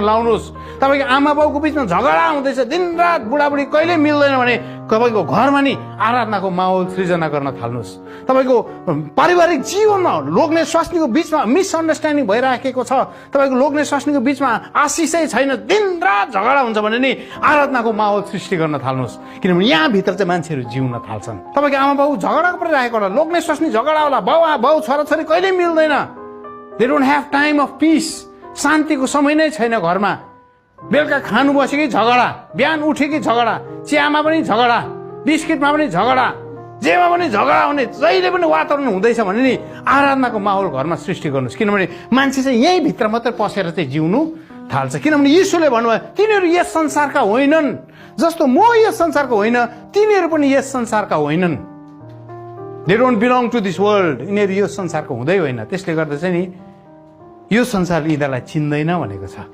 लाउनुहोस्। तपाईँको आमा बाउको बिचमा झगडा हुँदैछ, दिनरात बुढाबुढी कहिले मिल्दैन भने तपाईँको घरमा नि आराधनाको माहौल सृजना गर्न थाल्नुहोस्। तपाईँको पारिवारिक जीवनमा लोग्ने स्वास्नीको बिचमा मिसअन्डरस्ट्यान्डिङ भइराखेको छ, तपाईँको लोग्ने स्वास्नीको बिचमा आशिषै छैन, दिनरात झगडा हुन्छ भने नि आराधनाको माहौल सृष्टि गर्न थाल्नुहोस्। किनभने यहाँभित्र चाहिँ मान्छेहरू जिउन थाल्छन्। तपाईँको आमा बाउ झगडा परिरहेको होला, लोग्ने स्वास्नी झगडा होला, बाउ छोराछोरी कहिले मिल्दैन। They don't have time of piece. शान्तिको समय नै छैन घरमा। बेलुका खानु बसेकै झगडा, बिहान उठेकै झगडा, चियामा पनि झगडा, बिस्किटमा पनि झगडा, जेमा पनि झगडा हुने, जहिले पनि वातावरण हुँदैछ भने नि आराधनाको माहौल घरमा सृष्टि गर्नुहोस्। किनभने मान्छे चाहिँ यहीँ भित्र मात्रै पसेर चाहिँ जिउनु थाल्छ। किनभने यीशुले भन्नुभयो तिनीहरू यस संसारका होइनन्, जस्तो म यस संसारको होइन तिनीहरू पनि यस संसारका होइनन्। They don't belong to this world. यिनीहरू यो संसारको हुँदै होइन। त्यसले गर्दा चाहिँ नि यो संसारले यिनीहरूलाई चिन्दैन भनेको छ।